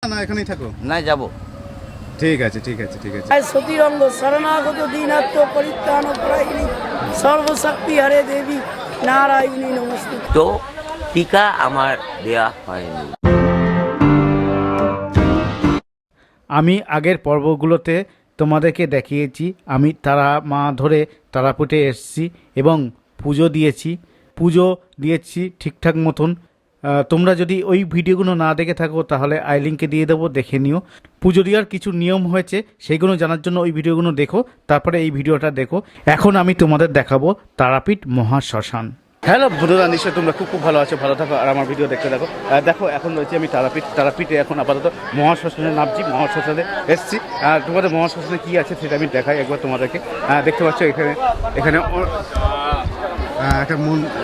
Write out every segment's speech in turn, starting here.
না এখানেই থাকো? না যাব। ঠিক আছে ঠিক আছে ঠিক আছে। সতীরঙ্গ শরণাগত দীনাত্ম পরিত্রাণ পরায়ণী সর্বশক্তি হরে দেবী নারায়ণী নমস্তে। তো টিকা আমার দেয়া হয়নি। আমি আগের পর্বগুলোতে তোমাদেরকে দেখিয়েছি আমি তারা মা ধরে তারাপীঠে এসেছি এবং পুজো দিয়েছি ঠিকঠাক মতন। তোমরা যদি ওই ভিডিওগুলো না দেখে থাকো তাহলে আই লিঙ্কে দিয়ে দেবো, দেখে নিও। পুজো দেওয়ার কিছু নিয়ম হয়েছে সেইগুলো জানার জন্য ওই ভিডিওগুলো দেখো, তারপরে এই ভিডিওটা দেখো। এখন আমি তোমাদের দেখাবো তারাপীঠ মহাশ্মশান। হ্যালো বন্ধুরা, নিশ্চয়ই তোমরা খুব ভালো আছো, ভালো থাকো আর আমার ভিডিও দেখতে থাকো। দেখো এখন রয়েছে আমি তারাপীঠে এখন আপাতত মহাশ্মশানে নামছি, মহাশ্মশানে এসেছি। আর তোমাদের মহাশ্মশানে কী আছে সেটা আমি দেখাই একবার তোমাদেরকে। দেখতে পাচ্ছ এখানে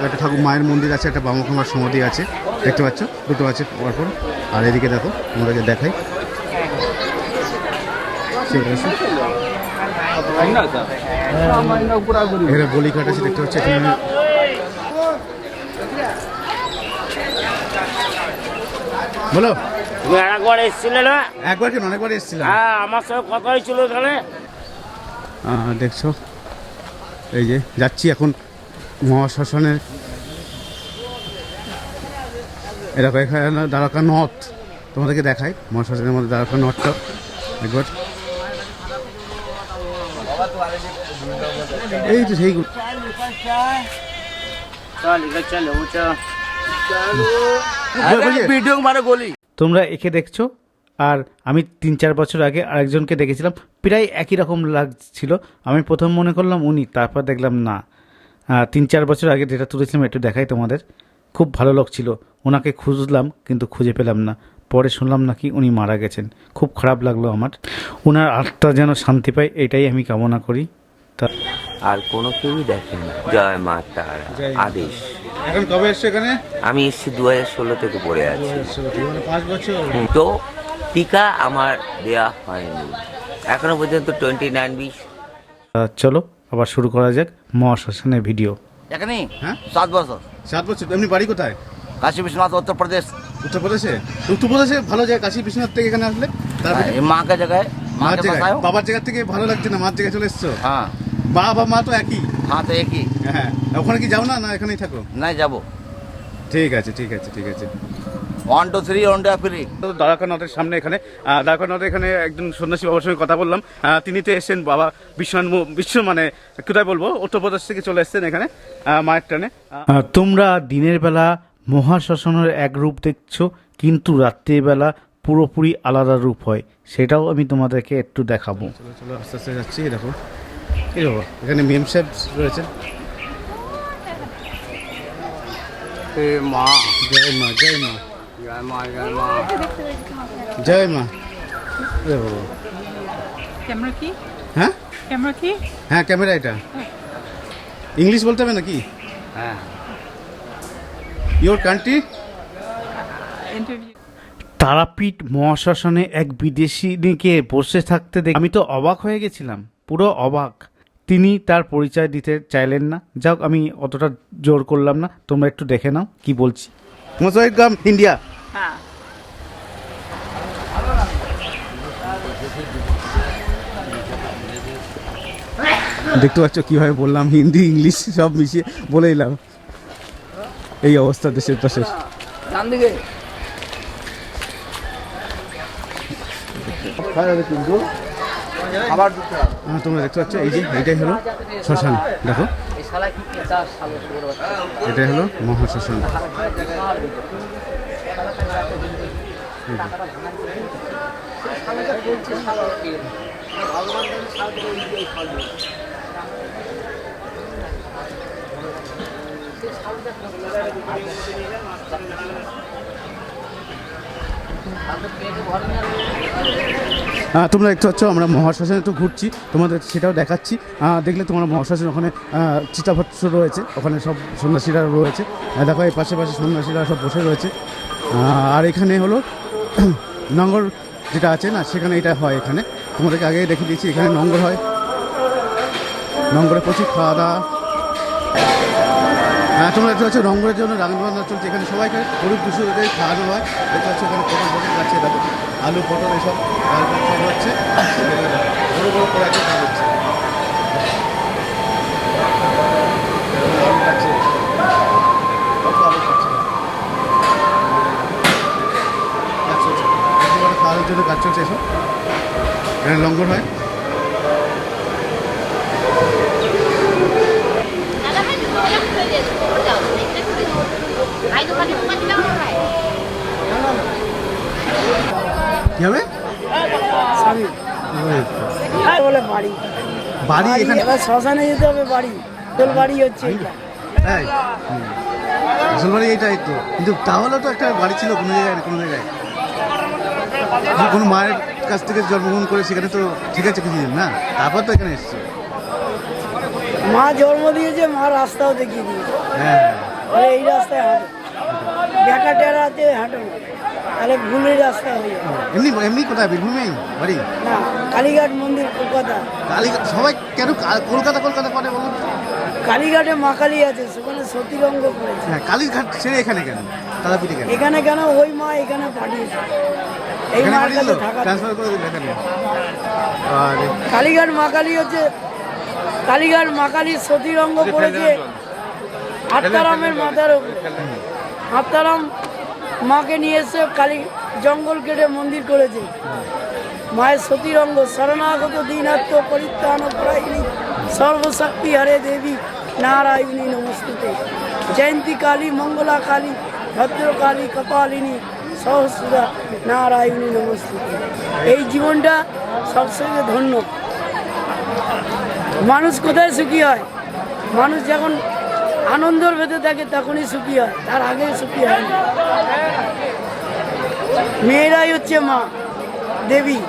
একটা ঠাকুর মায়ের মন্দির আছে, একটা বামকুমার সমাধি আছে, দেখতে পাচ্ছ দুটো আছে পরপর। আর এদিকে দেখো তোমাদেরকে দেখাই, এখানে গলিঘাট আছে দেখতে পাচ্ছ। এখানে বলো, তুমি একবার এসেছিলে না? একবার কেন অনেকবার এসেছিলাম। হ্যাঁ, আমার সঙ্গে কথা হয়েছিল এখানে। দেখছো এই যে যাচ্ছি এখন মহাশ্মশানের। এরকম এখানে দ্বারকা নথ তোমাদেরকে দেখাই, মহাশ্মশানের মধ্যে দ্বারকা নথটা একবার। এই তো সেই ভিডিও মানে বলি তোমরা একে দেখছো, আর আমি 3-4 বছর আগে আরেকজনকে দেখেছিলাম, প্রায় একই রকম লাগছিল। আমি প্রথম মনে করলাম উনি, তারপর দেখলাম না। 3-4 বছর আগে যেটা তুলেছিলাম একটু দেখাই তোমাদের। খুব ভালো লোক ছিল, ওনাকে খুঁজলাম কিন্তু খুঁজে পেলাম না। পরে শুনলাম নাকি উনি মারা গেছেন। খুব খারাপ লাগলো আমার। ওনার আত্মা যেন শান্তি পায়, এটাই আমি কামনা করি। আর কোনো কেউই দেখেনি। জয় মা তারা আদেশ। এখন কবে এসছো এখানে? আমি এসেছি 2016 থেকে পড়ে আছি। 5 বছর। তো টিকা আমার দেয়া হয়নি এখনো পর্যন্ত। 29 চলো আবার শুরু করা যাক মহাশ্মশানের ভিডিও। এখানে হ্যাঁ 7 বছর। 7 বছর। এমনি বাড়ি কোথায়? কাশী বিশ্বনাথ, উত্তরপ্রদেশ। উত্তরপ্রদেশে ভালো যায় কাশী বিশ্বনাথ থেকে এখানে আসলে। তারপরে মাকে জায়গায় মার জায়গায়, বাবার জায়গা থেকে ভালো লাগছে না, মার জায়গায় চলে এসছো। হ্যাঁ বাবা মা তো একই। হ্যাঁ, তো একই। হ্যাঁ, ওখানে কি যাও না, না এখানেই থাকো? নাই যাব। ঠিক আছে ঠিক আছে ঠিক আছে। 1 2 3 1 2 3। তো দ্বারকানাথের সামনে এখানে দ্বারকানাথের এখানে একজন সন্ন্যাসী বাবার সঙ্গে কথা বললাম। তিনি তো এসেছেন বাবা বিশ্ব মানে কোথায় বলবো, উত্তরপ্রদেশ থেকে চলে এসেছেন এখানে মায়ের টানে। তোমরা দিনের বেলা মহাশ্মশানের এক রূপ দেখছো, কিন্তু রাত্রিবেলা পুরোপুরি আলাদা রূপ হয়, সেটাও আমি তোমাদেরকে একটু দেখাবো। চলো চলো আস্তে আস্তে যাচ্ছি। দেখো এই বাবা, এখানে মেম সাহেব রয়েছেন। মা জয় মা জয় মা জয় মা জয় মা জয় মা। এ বাবা, ক্যামেরা কি? হ্যাঁ ক্যামেরা কি? হ্যাঁ ক্যামেরা এটা। ইংলিশ বলতে হবে নাকি? হ্যাঁ। Your country? ইন্টারভিউ। তারাপীঠ মহাশ্মশানে এক বিদেশিনীকে বসে থাকতে দেখে আমি তো অবাক হয়ে গেছিলাম, পুরো অবাক। তিনি তার পরিচয় দিতে চাইলেন না, যাক আমি অতটা জোর করলাম না। তোমরা একটু দেখে নাও কি বলছি। Most welcome India. হ্যাঁ। দেখতে পাচ্ছ কীভাবে বললাম, হিন্দি ইংলিশ সব মিশিয়ে বলে দিলাম। এই অবস্থা দেশের পাশে। ডান দিকে। আবার তোমরা দেখতে পাচ্ছ এই যে এটাই হলো শ্মশান। দেখো এটাই হলো মহাশ্মশান। তোমরা দেখতে পাচ্ছ আমরা মহাশ্মশানে তো ঘুরছি, তোমাদের সেটাও দেখাচ্ছি। দেখলে তোমরা মহাশ্মশান ওখানে চিতাভস্ম রয়েছে, ওখানে সব সন্ন্যাসীরা রয়েছে। দেখো এই পাশে পাশে সন্ন্যাসীরা সব বসে রয়েছে। আর এখানে হলো নঙ্গর যেটা আছে না, সেখানে এটা হয়। এখানে তোমাদেরকে আগে দেখে দিয়েছি, এখানে নঙ্গর হয়। নঙ্গরে প্রচুর খাওয়া দাওয়া। তোমরা দেখতে পাচ্ছ রঙ্গরের জন্য রান্নাবান্না চলছে এখানে। সবাইকে গরিব দুশো খাওয়ানো হয়। দেখতে পাচ্ছ এখানে প্রধান আছে। দেখো আলু পটল এসব ডাল ভাত সব হচ্ছে, বড় বড় করে একটা ডাল হচ্ছে। আলু খাচ্ছে, কত আলু খাচ্ছে, কাজ চলছে একেবারে খাওয়ার জন্য কাজ চলছে এসব। এখানে লঙ্গর হয়। কি হবে স্বামী বলে বাড়ি বাড়ি এখানে? এবার শ্মশানে যেতে হবে, বাড়ি তোর বাড়ি হচ্ছে এটা। তাই আসল বাড়ি এইটাই তো, কিন্তু তাহলে তো একটা বাড়ি ছিল কোনো জায়গায় না কোনো জায়গায়। কোনো মায়ের কাছ থেকে জন্মগ্রহণ করে সেখানে তো ঠিক আছে কিছুদিন না, তারপর তো এখানে এসছে। মা জন্ম দিয়েছে, মা রাস্তাও দেখিয়ে দিয়েছে, হ্যাঁ তাহলে এই রাস্তায় হাঁটো, বেকা টেরাতে হাঁটো না, তাহলে ভুলের রাস্তা হয়ে যাবে। এমনি এমনি কোথায় বীরভূমেই বাড়ি? না, কালীঘাট মন্দির কলকাতা। কালীঘাট সবাই কেন কলকাতা কলকাতা করে বলুন? কালীঘাটে মা কালী আছে, সেখানে সতীরঙ্গ করেছে। হ্যাঁ কালীঘাট ছেড়ে এখানে কেন, তারাপীঠে কেন? এখানে কেন, ওই মা এখানে পাঠিয়েছে, এই এখানে মার পাঠিয়ে কাছে দিল, থাকা। ট্রান্সফার করে দিল এখানে। আর কালীঘাট মা কালী হচ্ছে, কালীঘাট মা কালীর সতীরঙ্গ করেছে আত্মারামের মাথার উপর। আত্মারাম মাকে নিয়ে এসে কালী জঙ্গল কেটে মন্দির করেছে। মায়ের সতীরঙ্গ শরণাগত দীনাত্ম পরিত্রাণ পরায়ণী সর্বশক্তি হরে দেবী নারায়ণী নমস্তুতে। জয়ন্তী কালী, মঙ্গলা কালী, ভদ্রকালী, কপালিনী, সহস্রদা নারায়ণী নমস্তুতে। এই জীবনটা সবসময় ধন্য। মানুষ কোথায় সুখী হয়? মানুষ যখন আনন্দের ভেতরে থাকে তখনই সুখী হয়, তার আগে সুখী হয় না। মেয়েরাই হচ্ছে মা দেবী।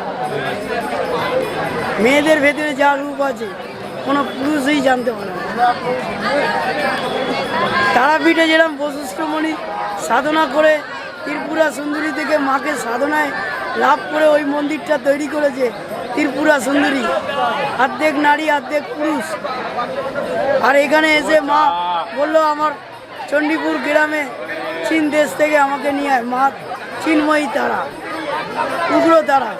মেয়েদের ভেতরে যা রূপ আছে কোনো পুরুষই জানতে পারে না। তারাপীঠে যেরকম বশিষ্ঠমণি সাধনা করে ত্রিপুরা সুন্দরী থেকে মাকে সাধনায় লাভ করে ওই মন্দিরটা তৈরি করেছে ত্রিপুরা সুন্দরী, অর্ধেক নারী অর্ধেক পুরুষ। আর এখানে এসে মা বললো আমার চণ্ডীপুর গ্রামে চীন দেশ থেকে আমাকে নিয়ে আয়। মা চিন্ময়ী তারা, উগ্র তারা,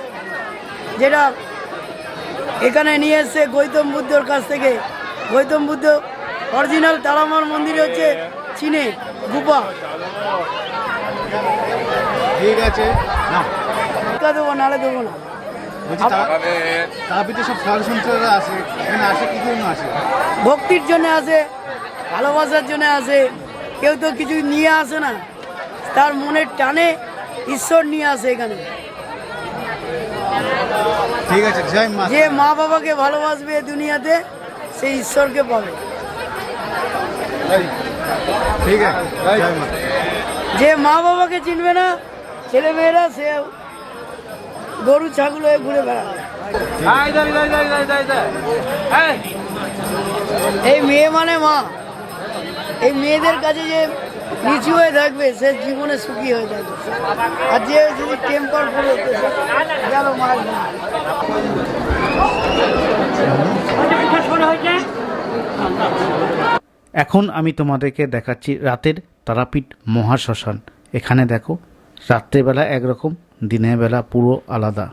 যেটা এখানে নিয়ে এসছে গৌতম বুদ্ধর কাছ থেকে। গৌতম বুদ্ধ অরিজিনাল তারামার মন্দির হচ্ছে চীনে, গুপা। ঠিক আছে না, দেবো নালে দেবো না। বলছি তারাপীঠে সব সাধু সন্তরা আসে, এখানে আসে কি জন্য আসে? ভক্তির জন্য আসে, ভালোবাসার জন্য আসে। কেউ তো কিছু নিয়ে আসে না, তার মনের টানে ঈশ্বর নিয়ে আসে এখানে। ঠিক আছে, জয় মা। যে মা বাবাকে ভালোবাসবে দুনিয়াতে, সেই ঈশ্বরকে পাবে। ঠিক আছে, জয় মা। যে মা বাবাকে চিনবে না, ছেলে মেয়েরা সে গরু ছাগল হয়ে ঘুরে বেড়াবে। এই মেয়ে মানে মা। এই মেয়েদের কাছে যে নিচু হয়ে থাকবে সে জীবনে সুখী হয়ে থাকবে। আর যে যদি টেম্পার করে গেল মার। এখন আমি তোমাদেরকে দেখাচ্ছি রাতের তারাপীঠ মহাশ্মশান। এখানে দেখো, রাত্রেবেলা একরকম, দিনের বেলা পুরো আলাদা।